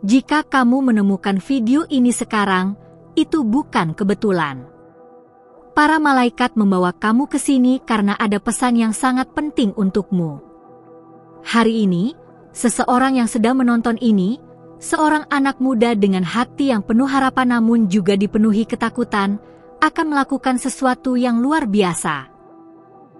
Jika kamu menemukan video ini sekarang, itu bukan kebetulan. Para malaikat membawa kamu ke sini karena ada pesan yang sangat penting untukmu. Hari ini, seseorang yang sedang menonton ini, seorang anak muda dengan hati yang penuh harapan namun juga dipenuhi ketakutan, akan melakukan sesuatu yang luar biasa.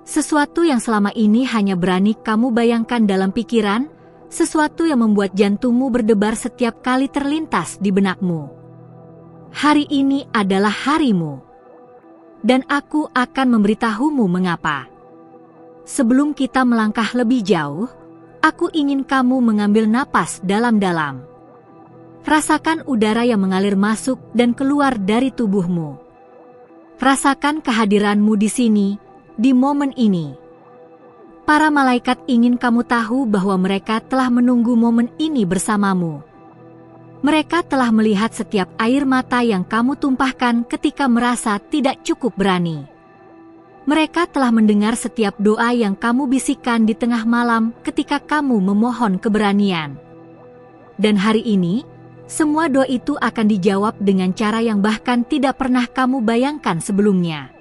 Sesuatu yang selama ini hanya berani kamu bayangkan dalam pikiran, sesuatu yang membuat jantungmu berdebar setiap kali terlintas di benakmu. Hari ini adalah harimu. Dan aku akan memberitahumu mengapa. Sebelum kita melangkah lebih jauh, aku ingin kamu mengambil napas dalam-dalam. Rasakan udara yang mengalir masuk dan keluar dari tubuhmu. Rasakan kehadiranmu di sini, di momen ini. Para malaikat ingin kamu tahu bahwa mereka telah menunggu momen ini bersamamu. Mereka telah melihat setiap air mata yang kamu tumpahkan ketika merasa tidak cukup berani. Mereka telah mendengar setiap doa yang kamu bisikkan di tengah malam ketika kamu memohon keberanian. Dan hari ini, semua doa itu akan dijawab dengan cara yang bahkan tidak pernah kamu bayangkan sebelumnya.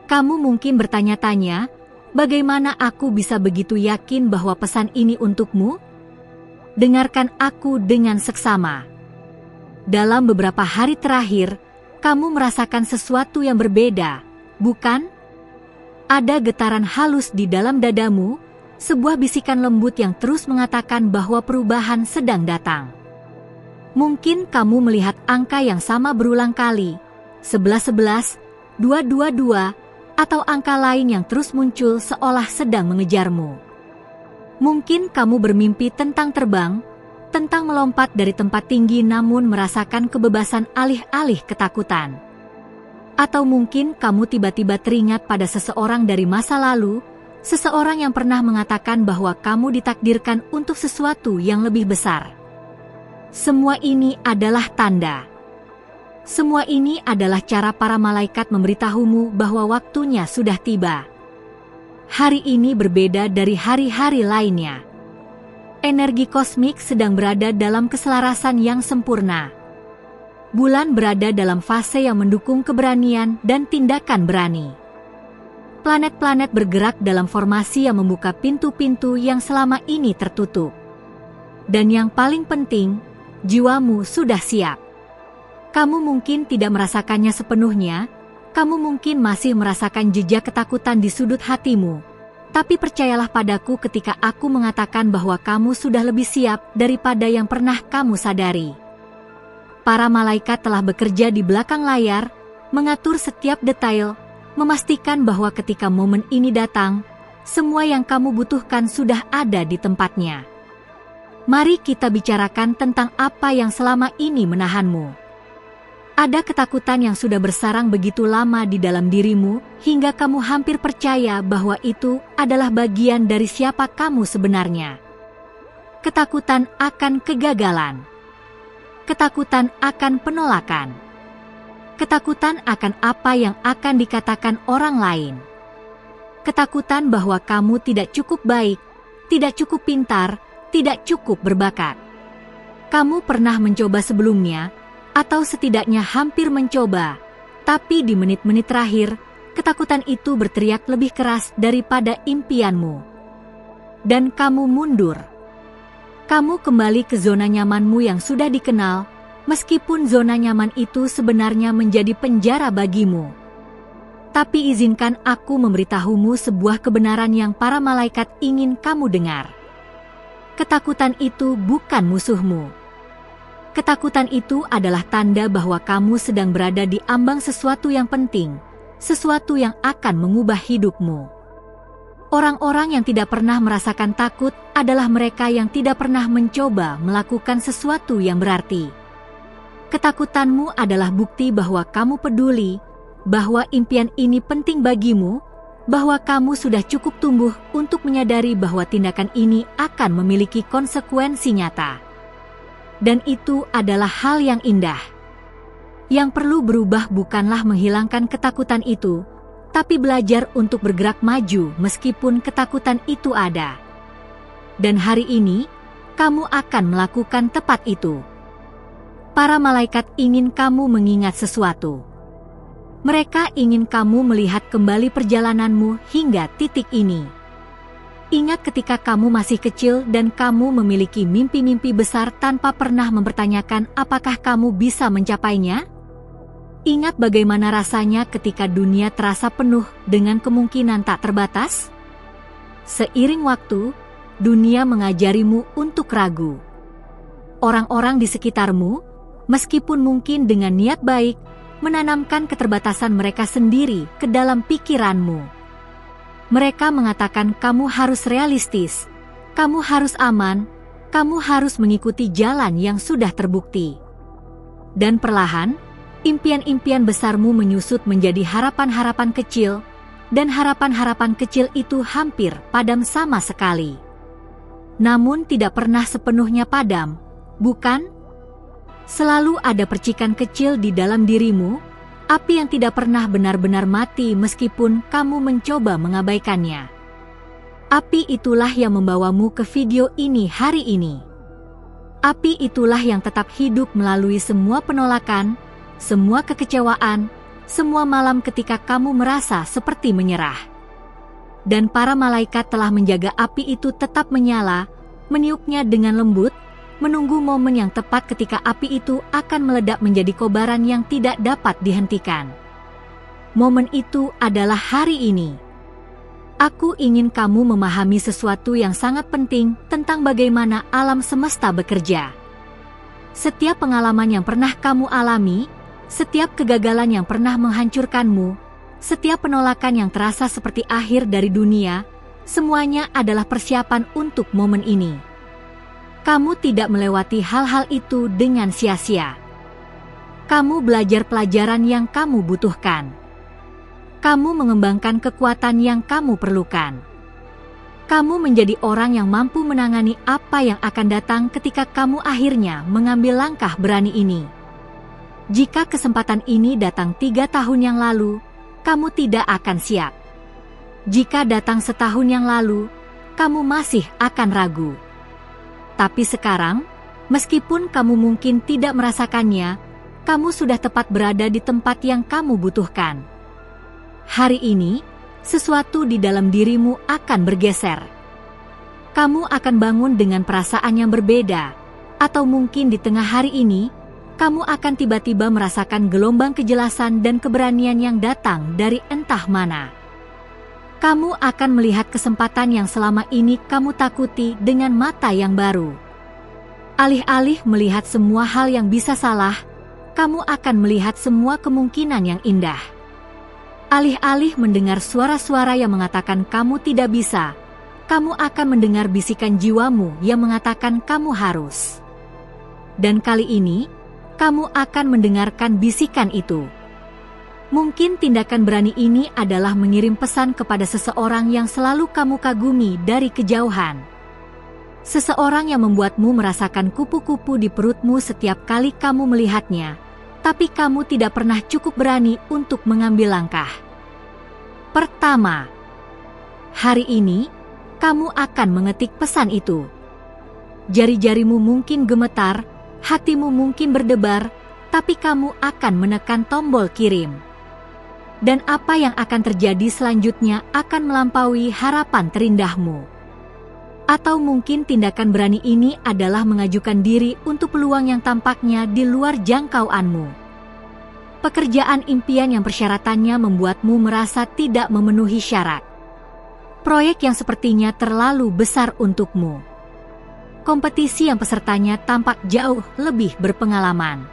Kamu mungkin bertanya-tanya, bagaimana aku bisa begitu yakin bahwa pesan ini untukmu? Dengarkan aku dengan seksama. Dalam beberapa hari terakhir, kamu merasakan sesuatu yang berbeda, bukan? Ada getaran halus di dalam dadamu, sebuah bisikan lembut yang terus mengatakan bahwa perubahan sedang datang. Mungkin kamu melihat angka yang sama berulang kali, 1111, 222, atau angka lain yang terus muncul seolah sedang mengejarmu. Mungkin kamu bermimpi tentang terbang, tentang melompat dari tempat tinggi namun merasakan kebebasan alih-alih ketakutan. Atau mungkin kamu tiba-tiba teringat pada seseorang dari masa lalu, seseorang yang pernah mengatakan bahwa kamu ditakdirkan untuk sesuatu yang lebih besar. Semua ini adalah tanda. Semua ini adalah cara para malaikat memberitahumu bahwa waktunya sudah tiba. Hari ini berbeda dari hari-hari lainnya. Energi kosmik sedang berada dalam keselarasan yang sempurna. Bulan berada dalam fase yang mendukung keberanian dan tindakan berani. Planet-planet bergerak dalam formasi yang membuka pintu-pintu yang selama ini tertutup. Dan yang paling penting, jiwamu sudah siap. Kamu mungkin tidak merasakannya sepenuhnya, kamu mungkin masih merasakan jejak ketakutan di sudut hatimu. Tapi percayalah padaku ketika aku mengatakan bahwa kamu sudah lebih siap daripada yang pernah kamu sadari. Para malaikat telah bekerja di belakang layar, mengatur setiap detail, memastikan bahwa ketika momen ini datang, semua yang kamu butuhkan sudah ada di tempatnya. Mari kita bicarakan tentang apa yang selama ini menahanmu. Ada ketakutan yang sudah bersarang begitu lama di dalam dirimu, hingga kamu hampir percaya bahwa itu adalah bagian dari siapa kamu sebenarnya. Ketakutan akan kegagalan. Ketakutan akan penolakan. Ketakutan akan apa yang akan dikatakan orang lain. Ketakutan bahwa kamu tidak cukup baik, tidak cukup pintar, tidak cukup berbakat. Kamu pernah mencoba sebelumnya, atau setidaknya hampir mencoba, tapi di menit-menit terakhir, ketakutan itu berteriak lebih keras daripada impianmu. Dan kamu mundur. Kamu kembali ke zona nyamanmu yang sudah dikenal, meskipun zona nyaman itu sebenarnya menjadi penjara bagimu. Tapi izinkan aku memberitahumu sebuah kebenaran yang para malaikat ingin kamu dengar. Ketakutan itu bukan musuhmu. Ketakutan itu adalah tanda bahwa kamu sedang berada di ambang sesuatu yang penting, sesuatu yang akan mengubah hidupmu. Orang-orang yang tidak pernah merasakan takut adalah mereka yang tidak pernah mencoba melakukan sesuatu yang berarti. Ketakutanmu adalah bukti bahwa kamu peduli, bahwa impian ini penting bagimu, bahwa kamu sudah cukup tumbuh untuk menyadari bahwa tindakan ini akan memiliki konsekuensi nyata. Dan itu adalah hal yang indah. Yang perlu berubah bukanlah menghilangkan ketakutan itu, tapi belajar untuk bergerak maju meskipun ketakutan itu ada. Dan hari ini, kamu akan melakukan tepat itu. Para malaikat ingin kamu mengingat sesuatu. Mereka ingin kamu melihat kembali perjalananmu hingga titik ini. Ingat ketika kamu masih kecil dan kamu memiliki mimpi-mimpi besar tanpa pernah mempertanyakan apakah kamu bisa mencapainya? Ingat bagaimana rasanya ketika dunia terasa penuh dengan kemungkinan tak terbatas? Seiring waktu, dunia mengajarimu untuk ragu. Orang-orang di sekitarmu, meskipun mungkin dengan niat baik, menanamkan keterbatasan mereka sendiri ke dalam pikiranmu. Mereka mengatakan kamu harus realistis, kamu harus aman, kamu harus mengikuti jalan yang sudah terbukti. Dan perlahan, impian-impian besarmu menyusut menjadi harapan-harapan kecil, dan harapan-harapan kecil itu hampir padam sama sekali. Namun tidak pernah sepenuhnya padam, bukan? Selalu ada percikan kecil di dalam dirimu, api yang tidak pernah benar-benar mati meskipun kamu mencoba mengabaikannya. Api itulah yang membawamu ke video ini hari ini. Api itulah yang tetap hidup melalui semua penolakan, semua kekecewaan, semua malam ketika kamu merasa seperti menyerah. Dan para malaikat telah menjaga api itu tetap menyala, meniupnya dengan lembut, menunggu momen yang tepat ketika api itu akan meledak menjadi kobaran yang tidak dapat dihentikan. Momen itu adalah hari ini. Aku ingin kamu memahami sesuatu yang sangat penting tentang bagaimana alam semesta bekerja. Setiap pengalaman yang pernah kamu alami, setiap kegagalan yang pernah menghancurkanmu, setiap penolakan yang terasa seperti akhir dari dunia, semuanya adalah persiapan untuk momen ini. Kamu tidak melewati hal-hal itu dengan sia-sia. Kamu belajar pelajaran yang kamu butuhkan. Kamu mengembangkan kekuatan yang kamu perlukan. Kamu menjadi orang yang mampu menangani apa yang akan datang ketika kamu akhirnya mengambil langkah berani ini. Jika kesempatan ini datang 3 tahun yang lalu, kamu tidak akan siap. Jika datang setahun yang lalu, kamu masih akan ragu. Tapi sekarang, meskipun kamu mungkin tidak merasakannya, kamu sudah tepat berada di tempat yang kamu butuhkan. Hari ini, sesuatu di dalam dirimu akan bergeser. Kamu akan bangun dengan perasaan yang berbeda, atau mungkin di tengah hari ini, kamu akan tiba-tiba merasakan gelombang kejelasan dan keberanian yang datang dari entah mana. Kamu akan melihat kesempatan yang selama ini kamu takuti dengan mata yang baru. Alih-alih melihat semua hal yang bisa salah, kamu akan melihat semua kemungkinan yang indah. Alih-alih mendengar suara-suara yang mengatakan kamu tidak bisa, kamu akan mendengar bisikan jiwamu yang mengatakan kamu harus. Dan kali ini, kamu akan mendengarkan bisikan itu. Mungkin tindakan berani ini adalah mengirim pesan kepada seseorang yang selalu kamu kagumi dari kejauhan. Seseorang yang membuatmu merasakan kupu-kupu di perutmu setiap kali kamu melihatnya, tapi kamu tidak pernah cukup berani untuk mengambil langkah. Pertama, hari ini, kamu akan mengetik pesan itu. Jari-jarimu mungkin gemetar, hatimu mungkin berdebar, tapi kamu akan menekan tombol kirim. Dan apa yang akan terjadi selanjutnya akan melampaui harapan terindahmu. Atau mungkin tindakan berani ini adalah mengajukan diri untuk peluang yang tampaknya di luar jangkauanmu. Pekerjaan impian yang persyaratannya membuatmu merasa tidak memenuhi syarat. Proyek yang sepertinya terlalu besar untukmu. Kompetisi yang pesertanya tampak jauh lebih berpengalaman.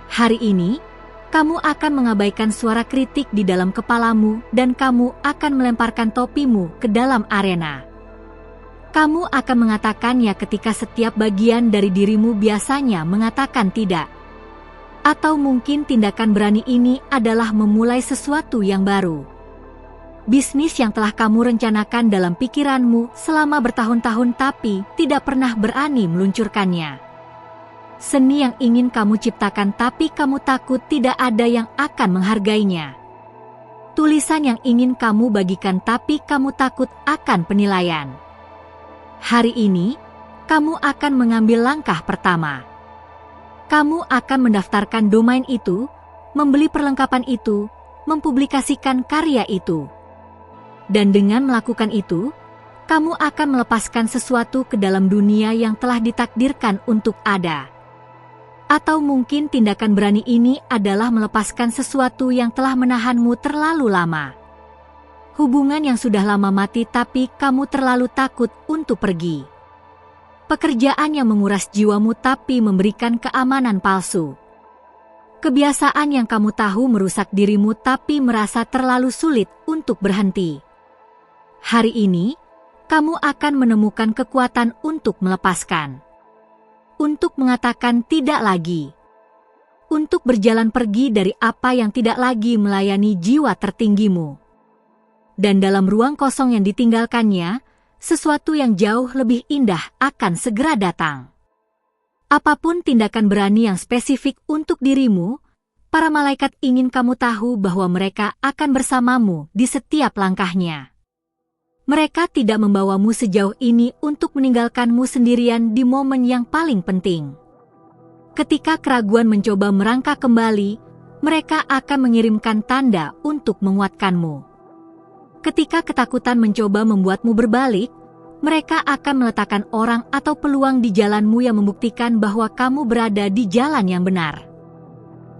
Hari ini, kamu akan mengabaikan suara kritik di dalam kepalamu dan kamu akan melemparkan topimu ke dalam arena. Kamu akan mengatakannya ketika setiap bagian dari dirimu biasanya mengatakan tidak. Atau mungkin tindakan berani ini adalah memulai sesuatu yang baru. Bisnis yang telah kamu rencanakan dalam pikiranmu selama bertahun-tahun tapi tidak pernah berani meluncurkannya. Seni yang ingin kamu ciptakan tapi kamu takut tidak ada yang akan menghargainya. Tulisan yang ingin kamu bagikan tapi kamu takut akan penilaian. Hari ini, kamu akan mengambil langkah pertama. Kamu akan mendaftarkan domain itu, membeli perlengkapan itu, mempublikasikan karya itu. Dan dengan melakukan itu, kamu akan melepaskan sesuatu ke dalam dunia yang telah ditakdirkan untuk ada. Atau mungkin tindakan berani ini adalah melepaskan sesuatu yang telah menahanmu terlalu lama. Hubungan yang sudah lama mati tapi kamu terlalu takut untuk pergi. Pekerjaan yang menguras jiwamu tapi memberikan keamanan palsu. Kebiasaan yang kamu tahu merusak dirimu tapi merasa terlalu sulit untuk berhenti. Hari ini, kamu akan menemukan kekuatan untuk melepaskan. Untuk mengatakan tidak lagi. Untuk berjalan pergi dari apa yang tidak lagi melayani jiwa tertinggimu. Dan dalam ruang kosong yang ditinggalkannya, sesuatu yang jauh lebih indah akan segera datang. Apapun tindakan berani yang spesifik untuk dirimu, para malaikat ingin kamu tahu bahwa mereka akan bersamamu di setiap langkahnya. Mereka tidak membawamu sejauh ini untuk meninggalkanmu sendirian di momen yang paling penting. Ketika keraguan mencoba merangkak kembali, mereka akan mengirimkan tanda untuk menguatkanmu. Ketika ketakutan mencoba membuatmu berbalik, mereka akan meletakkan orang atau peluang di jalanmu yang membuktikan bahwa kamu berada di jalan yang benar.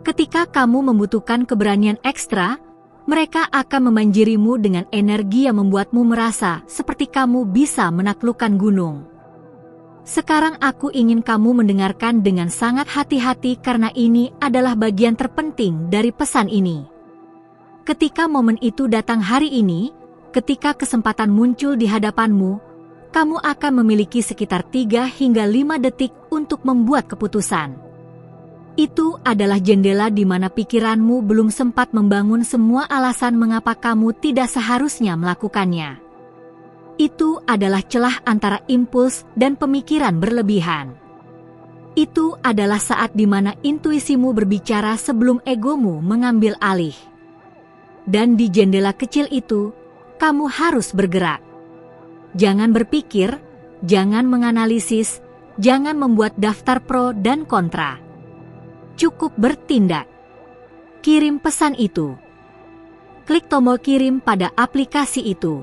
Ketika kamu membutuhkan keberanian ekstra, mereka akan memanjirimu dengan energi yang membuatmu merasa seperti kamu bisa menaklukkan gunung. Sekarang aku ingin kamu mendengarkan dengan sangat hati-hati karena ini adalah bagian terpenting dari pesan ini. Ketika momen itu datang hari ini, ketika kesempatan muncul di hadapanmu, kamu akan memiliki sekitar 3 hingga 5 detik untuk membuat keputusan. Itu adalah jendela di mana pikiranmu belum sempat membangun semua alasan mengapa kamu tidak seharusnya melakukannya. Itu adalah celah antara impuls dan pemikiran berlebihan. Itu adalah saat di mana intuisimu berbicara sebelum egomu mengambil alih. Dan di jendela kecil itu, kamu harus bergerak. Jangan berpikir, jangan menganalisis, jangan membuat daftar pro dan kontra. Cukup bertindak. Kirim pesan itu. Klik tombol kirim pada aplikasi itu.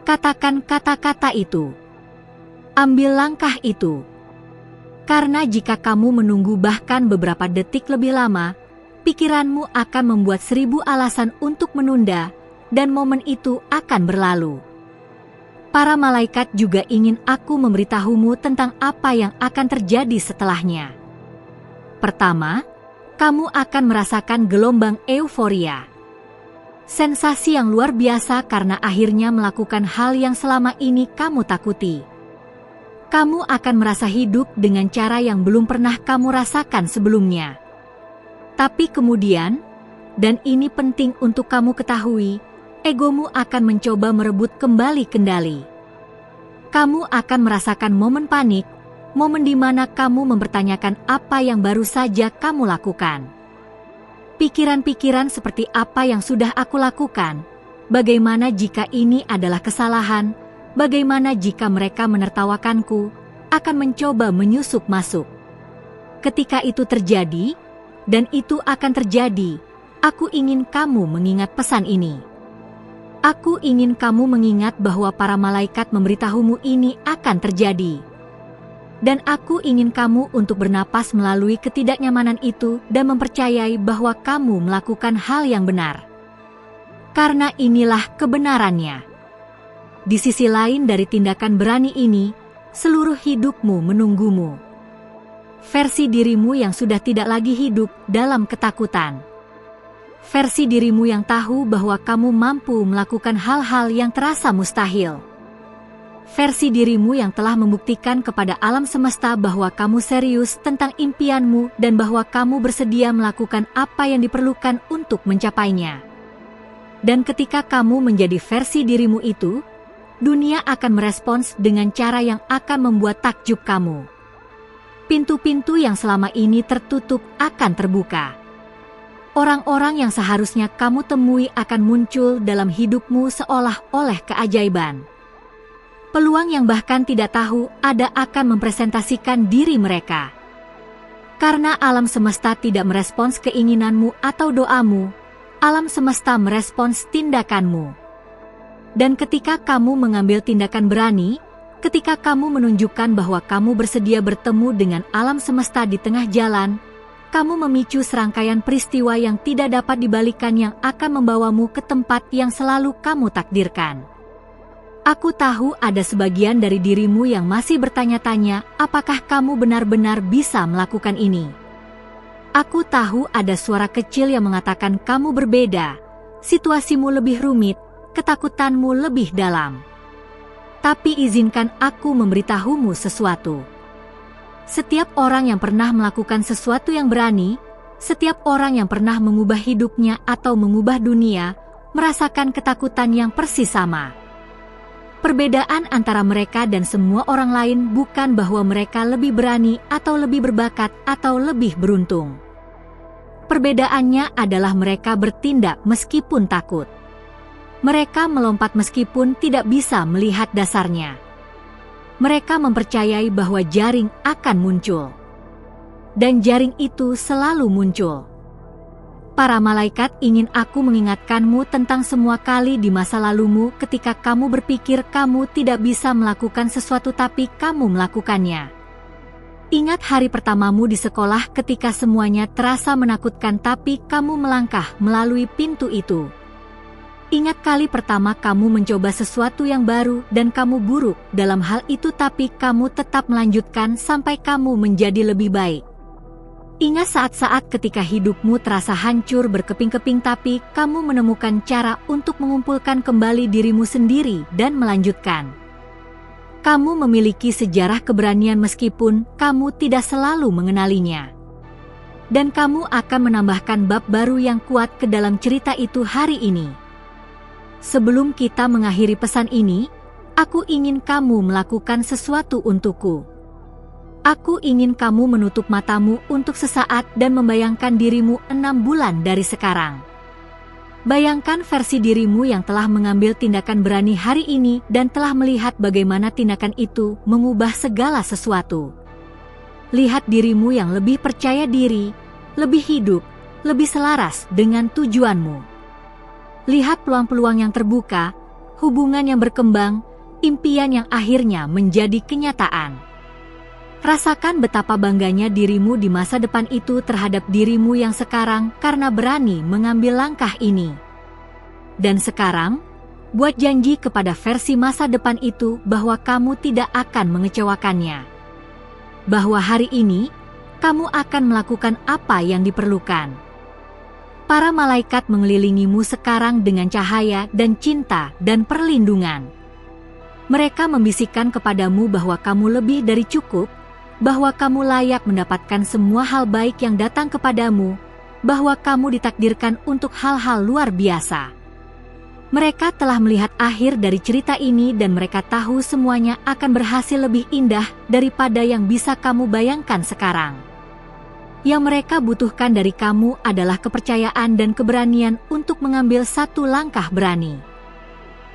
Katakan kata-kata itu. Ambil langkah itu. Karena jika kamu menunggu bahkan beberapa detik lebih lama, pikiranmu akan membuat 1000 alasan untuk menunda, dan momen itu akan berlalu. Para malaikat juga ingin aku memberitahumu tentang apa yang akan terjadi setelahnya. Pertama, kamu akan merasakan gelombang euforia. Sensasi yang luar biasa karena akhirnya melakukan hal yang selama ini kamu takuti. Kamu akan merasa hidup dengan cara yang belum pernah kamu rasakan sebelumnya. Tapi kemudian, dan ini penting untuk kamu ketahui, egomu akan mencoba merebut kembali kendali. Kamu akan merasakan momen panik, momen di mana kamu mempertanyakan apa yang baru saja kamu lakukan. Pikiran-pikiran seperti apa yang sudah aku lakukan, bagaimana jika ini adalah kesalahan, bagaimana jika mereka menertawakanku, akan mencoba menyusup masuk. Ketika itu terjadi, dan itu akan terjadi, aku ingin kamu mengingat pesan ini. Aku ingin kamu mengingat bahwa para malaikat memberitahumu ini akan terjadi. Dan aku ingin kamu untuk bernapas melalui ketidaknyamanan itu dan mempercayai bahwa kamu melakukan hal yang benar. Karena inilah kebenarannya. Di sisi lain dari tindakan berani ini, seluruh hidupmu menunggumu. Versi dirimu yang sudah tidak lagi hidup dalam ketakutan. Versi dirimu yang tahu bahwa kamu mampu melakukan hal-hal yang terasa mustahil. Versi dirimu yang telah membuktikan kepada alam semesta bahwa kamu serius tentang impianmu dan bahwa kamu bersedia melakukan apa yang diperlukan untuk mencapainya. Dan ketika kamu menjadi versi dirimu itu, dunia akan merespons dengan cara yang akan membuat takjub kamu. Pintu-pintu yang selama ini tertutup akan terbuka. Orang-orang yang seharusnya kamu temui akan muncul dalam hidupmu seolah-olah keajaiban. Peluang yang bahkan tidak tahu ada akan mempresentasikan diri mereka. Karena alam semesta tidak merespons keinginanmu atau doamu, alam semesta merespons tindakanmu. Dan ketika kamu mengambil tindakan berani, ketika kamu menunjukkan bahwa kamu bersedia bertemu dengan alam semesta di tengah jalan, kamu memicu serangkaian peristiwa yang tidak dapat dibalikan yang akan membawamu ke tempat yang selalu kamu takdirkan. Aku tahu ada sebagian dari dirimu yang masih bertanya-tanya, apakah kamu benar-benar bisa melakukan ini? Aku tahu ada suara kecil yang mengatakan kamu berbeda, situasimu lebih rumit, ketakutanmu lebih dalam. Tapi izinkan aku memberitahumu sesuatu. Setiap orang yang pernah melakukan sesuatu yang berani, setiap orang yang pernah mengubah hidupnya atau mengubah dunia, merasakan ketakutan yang persis sama. Perbedaan antara mereka dan semua orang lain bukan bahwa mereka lebih berani atau lebih berbakat atau lebih beruntung. Perbedaannya adalah mereka bertindak meskipun takut. Mereka melompat meskipun tidak bisa melihat dasarnya. Mereka mempercayai bahwa jaring akan muncul. Dan jaring itu selalu muncul. Para malaikat ingin aku mengingatkanmu tentang semua kali di masa lalumu ketika kamu berpikir kamu tidak bisa melakukan sesuatu tapi kamu melakukannya. Ingat hari pertamamu di sekolah ketika semuanya terasa menakutkan tapi kamu melangkah melalui pintu itu. Ingat kali pertama kamu mencoba sesuatu yang baru dan kamu buruk dalam hal itu tapi kamu tetap melanjutkan sampai kamu menjadi lebih baik. Ingat saat-saat ketika hidupmu terasa hancur berkeping-keping tapi kamu menemukan cara untuk mengumpulkan kembali dirimu sendiri dan melanjutkan. Kamu memiliki sejarah keberanian meskipun kamu tidak selalu mengenalinya. Dan kamu akan menambahkan bab baru yang kuat ke dalam cerita itu hari ini. Sebelum kita mengakhiri pesan ini, aku ingin kamu melakukan sesuatu untukku. Aku ingin kamu menutup matamu untuk sesaat dan membayangkan dirimu 6 bulan dari sekarang. Bayangkan versi dirimu yang telah mengambil tindakan berani hari ini dan telah melihat bagaimana tindakan itu mengubah segala sesuatu. Lihat dirimu yang lebih percaya diri, lebih hidup, lebih selaras dengan tujuanmu. Lihat peluang-peluang yang terbuka, hubungan yang berkembang, impian yang akhirnya menjadi kenyataan. Rasakan betapa bangganya dirimu di masa depan itu terhadap dirimu yang sekarang karena berani mengambil langkah ini. Dan sekarang, buat janji kepada versi masa depan itu bahwa kamu tidak akan mengecewakannya. Bahwa hari ini, kamu akan melakukan apa yang diperlukan. Para malaikat mengelilingimu sekarang dengan cahaya dan cinta dan perlindungan. Mereka membisikkan kepadamu bahwa kamu lebih dari cukup, bahwa kamu layak mendapatkan semua hal baik yang datang kepadamu, bahwa kamu ditakdirkan untuk hal-hal luar biasa. Mereka telah melihat akhir dari cerita ini dan mereka tahu semuanya akan berhasil lebih indah daripada yang bisa kamu bayangkan sekarang. Yang mereka butuhkan dari kamu adalah kepercayaan dan keberanian untuk mengambil satu langkah berani.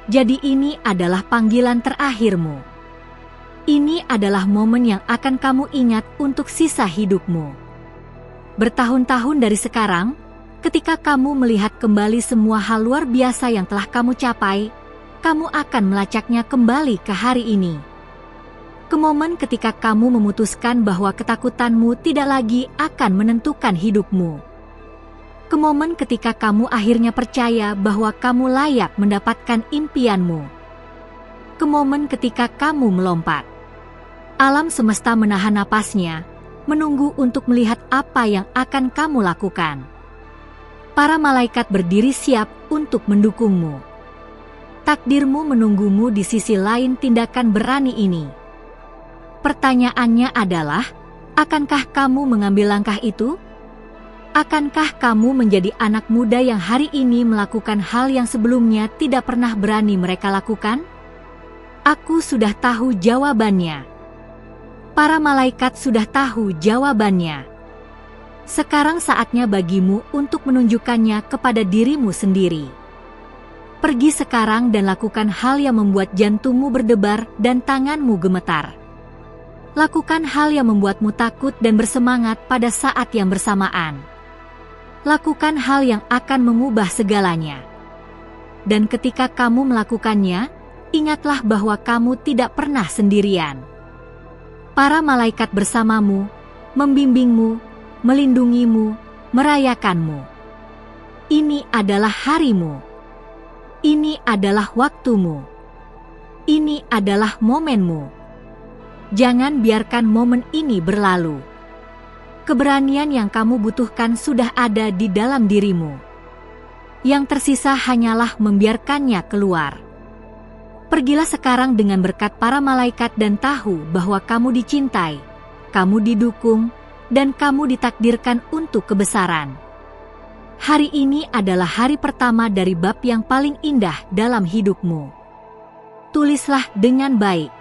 Jadi ini adalah panggilan terakhirmu. Ini adalah momen yang akan kamu ingat untuk sisa hidupmu. Bertahun-tahun dari sekarang, ketika kamu melihat kembali semua hal luar biasa yang telah kamu capai, kamu akan melacaknya kembali ke hari ini. Ke momen ketika kamu memutuskan bahwa ketakutanmu tidak lagi akan menentukan hidupmu. Ke momen ketika kamu akhirnya percaya bahwa kamu layak mendapatkan impianmu. Ke momen ketika kamu melompat. Alam semesta menahan napasnya, menunggu untuk melihat apa yang akan kamu lakukan. Para malaikat berdiri siap untuk mendukungmu. Takdirmu menunggumu di sisi lain tindakan berani ini. Pertanyaannya adalah, akankah kamu mengambil langkah itu? Akankah kamu menjadi anak muda yang hari ini melakukan hal yang sebelumnya tidak pernah berani mereka lakukan? Aku sudah tahu jawabannya. Para malaikat sudah tahu jawabannya. Sekarang saatnya bagimu untuk menunjukkannya kepada dirimu sendiri. Pergi sekarang dan lakukan hal yang membuat jantungmu berdebar dan tanganmu gemetar. Lakukan hal yang membuatmu takut dan bersemangat pada saat yang bersamaan. Lakukan hal yang akan mengubah segalanya. Dan ketika kamu melakukannya, ingatlah bahwa kamu tidak pernah sendirian. Para malaikat bersamamu, membimbingmu, melindungimu, merayakanmu. Ini adalah harimu. Ini adalah waktumu. Ini adalah momenmu. Jangan biarkan momen ini berlalu. Keberanian yang kamu butuhkan sudah ada di dalam dirimu. Yang tersisa hanyalah membiarkannya keluar. Pergilah sekarang dengan berkat para malaikat dan tahu bahwa kamu dicintai, kamu didukung, dan kamu ditakdirkan untuk kebesaran. Hari ini adalah hari pertama dari bab yang paling indah dalam hidupmu. Tulislah dengan baik.